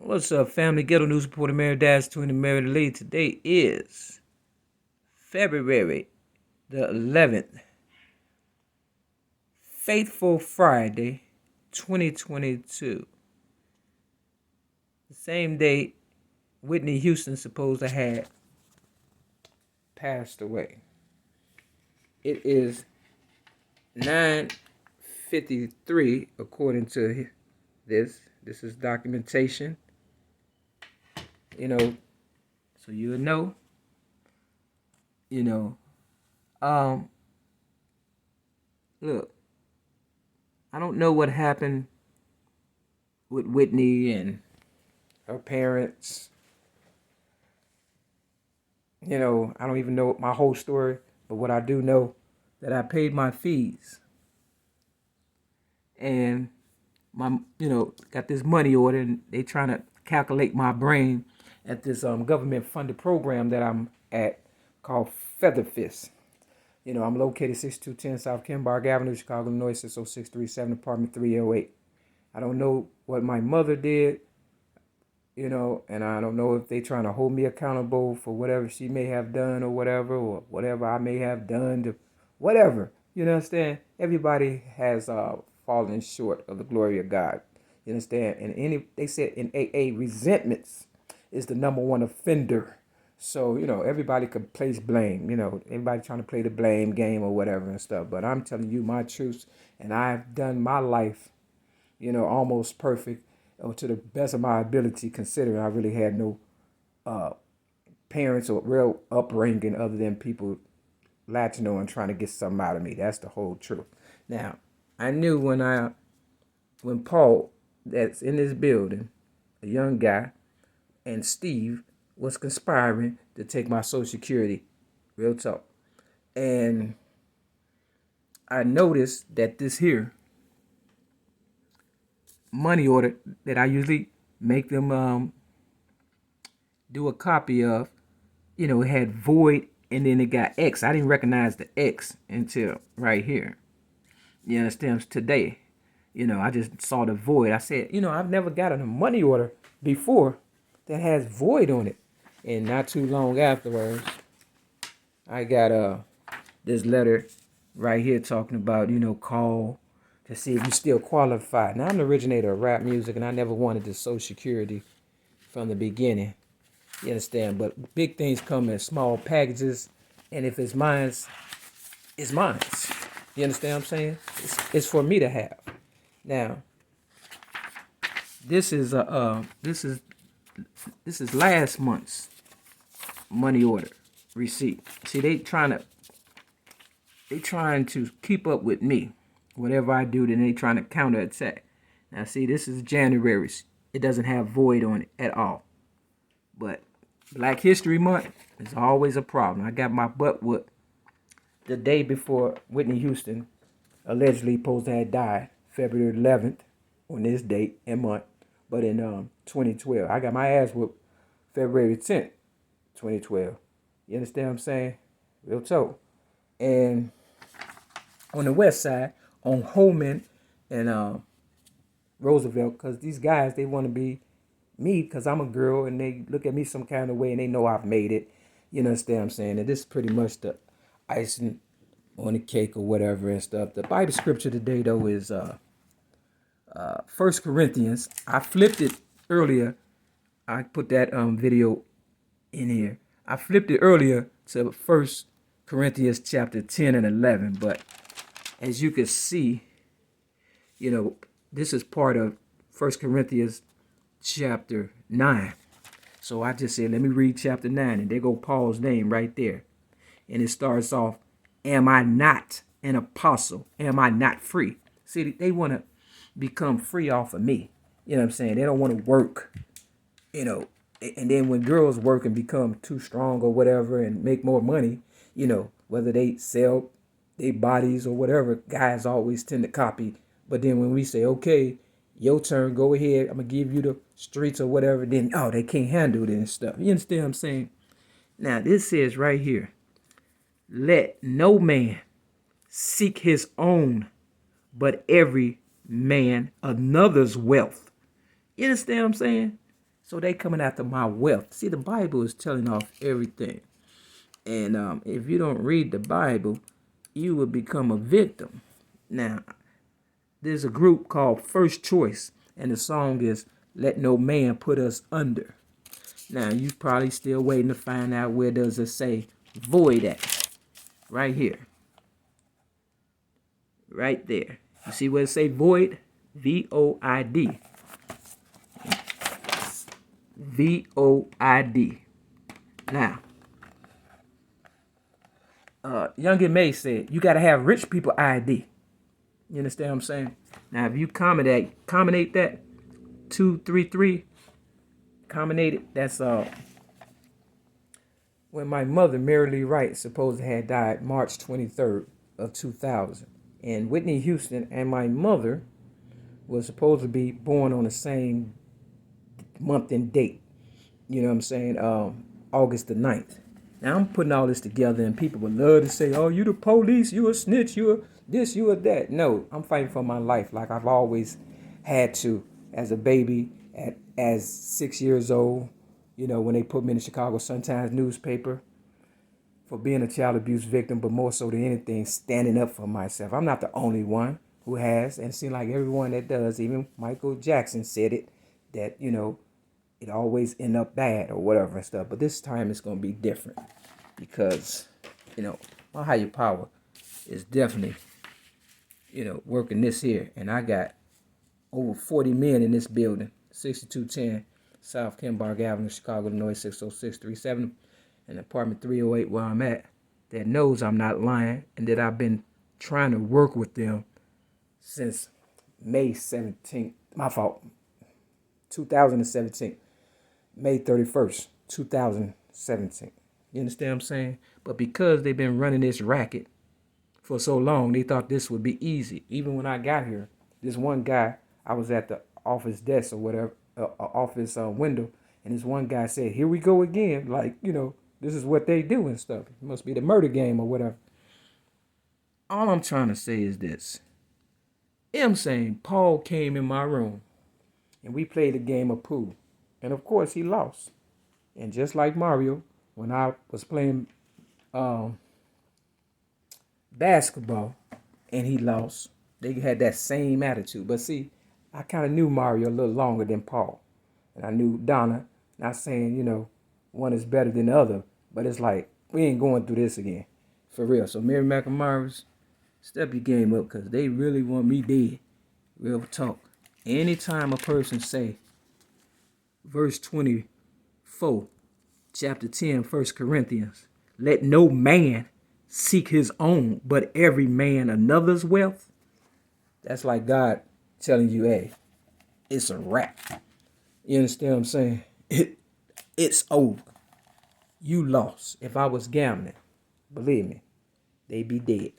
What's up, family? Ghetto News Reporter Mary Dash to the Mary Lee. Today is February the 11th, Faithful Friday, 2022. The same day Whitney Houston supposed to have passed away. It is 9:53 according to this. This is documentation. So you'll know, look, I don't know what happened with Whitney and her parents. I don't even know my whole story, but what I do know, that I paid my fees. And got this money order, and they trying to calculate my brain at this government-funded program that I'm at called Feather Fist. I'm located 6210 South Kenbarg Avenue, Chicago, Illinois, 60637, apartment 308. I don't know what my mother did, and I don't know if they trying to hold me accountable for whatever she may have done or whatever I may have done to whatever. You understand? Everybody has fallen short of the glory of God. You understand? And they said in AA, resentments is the number one offender. So, everybody could place blame. Everybody trying to play the blame game or whatever and stuff. But I'm telling you my truth, and I've done my life, almost perfect, or to the best of my ability, considering I really had no parents or real upbringing other than people latching on and trying to get something out of me. That's the whole truth. Now, I knew when Paul, that's in this building, a young guy, and Steve was conspiring to take my Social Security. Real talk. And I noticed that this here money order that I usually make them do a copy of, it had void and then it got X. I didn't recognize the X until right here. You understand? Today, I just saw the void. I said, I've never gotten a money order before that has void on it. And not too long afterwards, I got this letter right here talking about, call to see if you still qualify. Now, I'm the originator of rap music, and I never wanted the Social Security from the beginning. You understand? But big things come in small packages, and if it's mine, it's mine. You understand what I'm saying? It's for me to have. Now, this is last month's money order receipt. See, they trying to keep up with me. Whatever I do, then they trying to counterattack. Now, see, this is January's. It doesn't have void on it at all. But Black History Month is always a problem. I got my butt whooped the day before Whitney Houston allegedly supposed to have died, February 11th, on this date and month, but in 2012. I got my ass whooped February 10th, 2012. You understand what I'm saying? Real talk. And on the west side, on Holman and Roosevelt, because these guys, they want to be me because I'm a girl, and they look at me some kind of way, and they know I've made it. You understand what I'm saying? And this is pretty much the icing on the cake or whatever and stuff. The Bible scripture today, though, is 1 Corinthians. I flipped it earlier. I put that video in here. I flipped it earlier to 1 Corinthians chapter 10 and 11. But as you can see, this is part of 1 Corinthians chapter 9. So I just said, let me read chapter 9. And there go Paul's name right there. And it starts off, am I not an apostle? Am I not free? See, they want to become free off of me. You know what I'm saying? They don't want to work, and then when girls work and become too strong or whatever and make more money, whether they sell their bodies or whatever, guys always tend to copy. But then when we say, okay, your turn, go ahead, I'm going to give you the streets or whatever, then, they can't handle it and stuff. You understand what I'm saying? Now, this says right here, let no man seek his own, but every man another's wealth. You understand what I'm saying? So they coming after my wealth. See, the Bible is telling off everything. And if you don't read the Bible, you will become a victim. Now, there's a group called First Choice, and the song is Let No Man Put Us Under. Now, you probably still waiting to find out where does it say void at. Right here. Right there. You see where it say void? V-O-I-D. V-O-I-D. Now, Young and May said, you got to have rich people ID. You understand what I'm saying? Now, if you combinate that, 233, combinate it, that's when my mother, Mary Lee Wright, supposed to had died March 23rd of 2000. And Whitney Houston and my mother was supposed to be born on the same month and date. You know what I'm saying? August the 9th. Now, I'm putting all this together, and people would love to say, oh, you the police, you a snitch, you a this, you a that. No, I'm fighting for my life like I've always had to as a baby, as 6 years old, you know, when they put me in the Chicago Sun-Times newspaper for being a child abuse victim, but more so than anything, standing up for myself. I'm not the only one who has, and it seems like everyone that does, even Michael Jackson said it, that, you know, it always end up bad or whatever and stuff. But this time it's going to be different because, you know, my higher power is definitely, you know, working this here. And I got over 40 men in this building, 6210 South Kenbarg Avenue, Chicago, Illinois, 60637, and apartment 308 where I'm at, that knows I'm not lying and that I've been trying to work with them since May 17th. My fault. 2017. May 31st, 2017. You understand what I'm saying? But because they've been running this racket for so long, they thought this would be easy. Even when I got here, this one guy, I was at the office desk or whatever, office window, and this one guy said, here we go again. Like, you know, this is what they do and stuff. It must be the murder game or whatever. All I'm trying to say is this. I'm saying Paul came in my room, and we played a game of pool. And of course, he lost. And just like Mario, when I was playing basketball and he lost, they had that same attitude. But see, I kind of knew Mario a little longer than Paul. And I knew Donna, not saying, you know, one is better than the other, but it's like, we ain't going through this again. For real. So Mary McNamara's, step your game up because they really want me dead. Real talk. Anytime a person say, verse 24, chapter 10, 1 Corinthians, let no man seek his own, but every man another's wealth. That's like God telling you, hey, it's a wrap. You understand what I'm saying? It's over. You lost. If I was gambling, believe me, they'd be dead.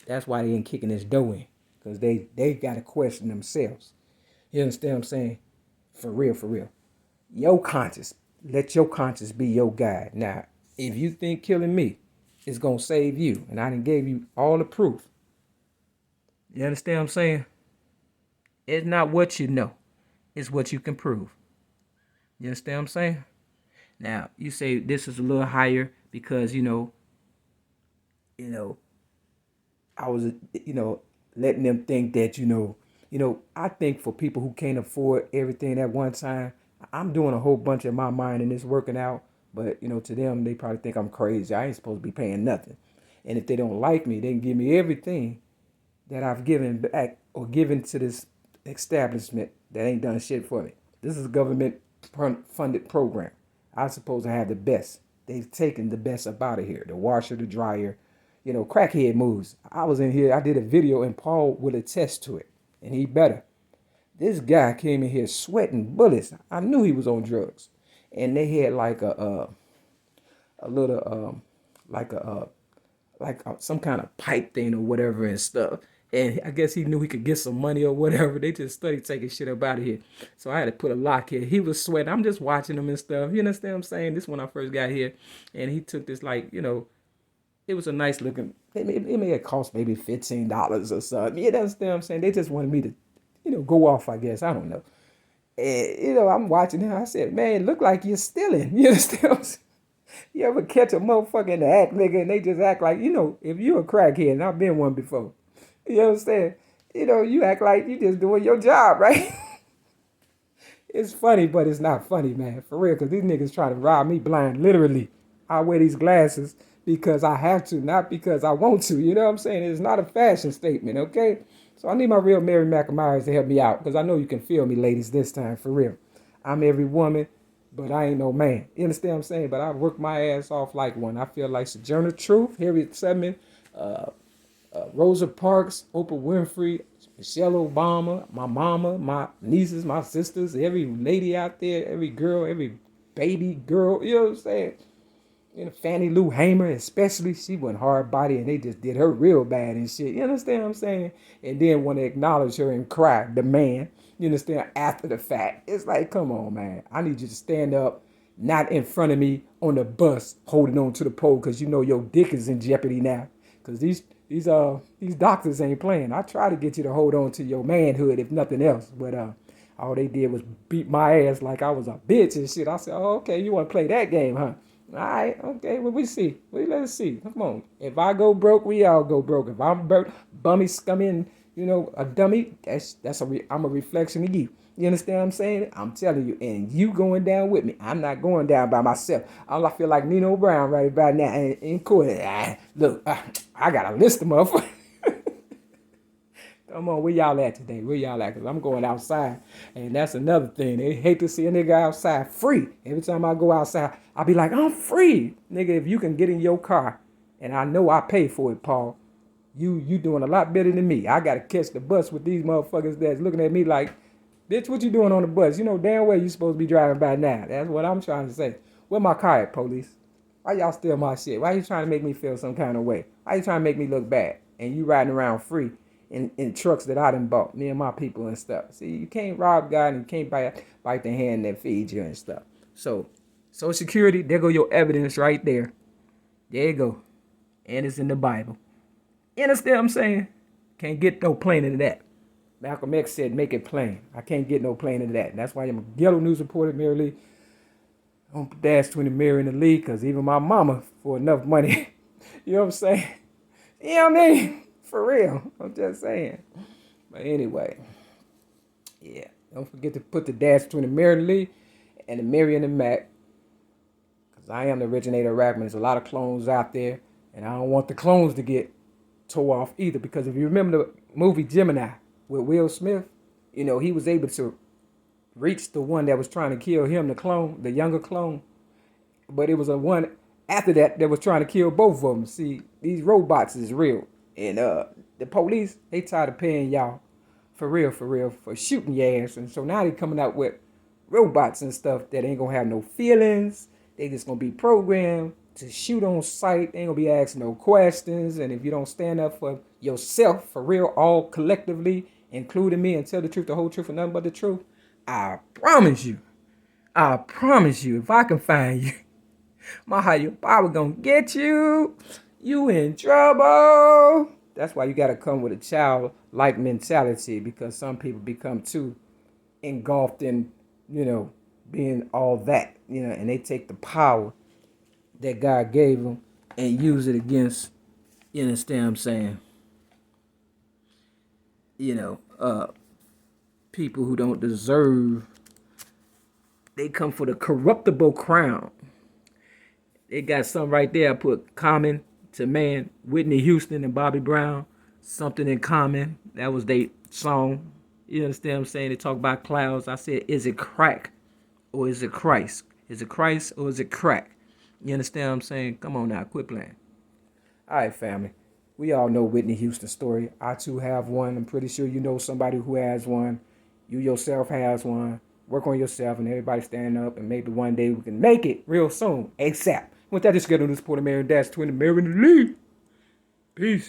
That's why they ain't kicking this door in, because they got to question themselves. You understand what I'm saying? For real, for real. Your conscience, let your conscience be your guide. Now, if you think killing me is going to save you, and I done gave you all the proof, you understand what I'm saying? It's not what you know. It's what you can prove. You understand what I'm saying? Now, you say this is a little higher because, you know, I was, letting them think that, I think for people who can't afford everything at one time, I'm doing a whole bunch in my mind and it's working out. But, to them, they probably think I'm crazy. I ain't supposed to be paying nothing. And if they don't like me, they can give me everything that I've given back or given to this establishment that ain't done shit for me. This is a government-funded program. I'm supposed to have the best. They've taken the best up out of here. The washer, the dryer, crackhead moves. I was in here, I did a video, and Paul would attest to it. And he better. This guy came in here sweating bullets. I knew he was on drugs. And they had like some kind of pipe thing or whatever and stuff. And I guess he knew he could get some money or whatever. They just started taking shit up out of here. So I had to put a lock here. He was sweating. I'm just watching him and stuff. You understand what I'm saying? This when I first got here. And he took this it was a nice looking, it may have cost maybe $15 or something. You understand what I'm saying? They just wanted me to, go off, I guess. I don't know. And, you know, I'm watching him. I said, man, look like you're stealing. You understand what I'm saying? You ever catch a motherfucker in the act, nigga, and they just act like, you know, if you a crackhead, and I've been one before, you understand? You know, you act like you just doing your job, right? It's funny, but it's not funny, man. For real, because these niggas try to rob me blind, literally. I wear these glasses because I have to, not because I want to. You know what I'm saying? It's not a fashion statement, okay? So I need my real Mary McNamara to help me out, because I know you can feel me, ladies, this time, for real. I'm every woman, but I ain't no man. You understand what I'm saying? But I work my ass off like one. I feel like Sojourner Truth, Harriet Tubman, Rosa Parks, Oprah Winfrey, Michelle Obama, my mama, my nieces, my sisters, every lady out there, every girl, every baby girl, you know what I'm saying? You know, Fannie Lou Hamer, especially, she went hard body and they just did her real bad and shit. You understand what I'm saying? And then want to acknowledge her and cry, the man, you understand, after the fact. It's like, come on, man. I need you to stand up, not in front of me on the bus, holding on to the pole, because you know your dick is in jeopardy now. Because these doctors ain't playing. I try to get you to hold on to your manhood, if nothing else. But all they did was beat my ass like I was a bitch and shit. I said, oh, okay, you want to play that game, huh? All right, okay, well, we see. Let's see. Come on. If I go broke, we all go broke. If I'm broke, bummy, scummy, and, you know, a dummy, I'm a reflection of you. You understand what I'm saying? I'm telling you, and you going down with me. I'm not going down by myself. I feel like Nino Brown right about now in court. Look, I got a list of motherfuckers. Come on, where y'all at today? Where y'all at? Because I'm going outside. And that's another thing. They hate to see a nigga outside free. Every time I go outside, I'll be like, I'm free. Nigga, if you can get in your car, and I know I pay for it, Paul, you doing a lot better than me. I got to catch the bus with these motherfuckers that's looking at me like, bitch, what you doing on the bus? You know damn well you supposed to be driving by now. That's what I'm trying to say. Where my car at, police? Why y'all steal my shit? Why you trying to make me feel some kind of way? Why you trying to make me look bad? And you riding around free in trucks that I done bought, me and my people and stuff. See, you can't rob God and you can't bite the hand that feeds you and stuff. So, Social Security, there go your evidence right there. There you go. And it's in the Bible. You understand what I'm saying? Can't get no plainer than that. Malcolm X said, make it plain. I can't get no plainer than that. And that's why I'm a Yellow News reporter, Mary Lee. Don't dash 20 Mary in the league, because even my mama, for enough money, you know what I'm saying? You know what I mean? For real. I'm just saying. But anyway, yeah. Don't forget to put the dash between the Mary Lee and the Mary and the Mac. Because I am the originator of rap. There's a lot of clones out there. And I don't want the clones to get tore off either. Because if you remember the movie Gemini with Will Smith, you know, he was able to reach the one that was trying to kill him, the clone, the younger clone. But it was a one after that was trying to kill both of them. See, these robots is real. And the police, they tired of paying y'all for real, for shooting your ass. And so now they coming out with robots and stuff that ain't gonna have no feelings. They just gonna be programmed to shoot on sight. They ain't gonna be asking no questions. And if you don't stand up for yourself, for real, all collectively, including me, and tell the truth, the whole truth, and nothing but the truth, I promise you, if I can find you, my higher power gonna get you. You in trouble. That's why you gotta come with a childlike mentality, because some people become too engulfed in, you know, being all that, you know, and they take the power that God gave them and use it against, you understand what I'm saying? You know, people who don't deserve, they come for the corruptible crown. They got something right there. I put common to man, Whitney Houston and Bobby Brown, something in common. That was their song. You understand what I'm saying? They talk about clouds. I said, is it crack or is it Christ? Is it Christ or is it crack? You understand what I'm saying? Come on now, quit playing. All right, family. We all know Whitney Houston's story. I too have one. I'm pretty sure you know somebody who has one. You yourself has one. Work on yourself and everybody stand up, and maybe one day we can make it real soon. ASAP. With that, just get on this Porter Mary Dash 20 Mary in the league. Peace.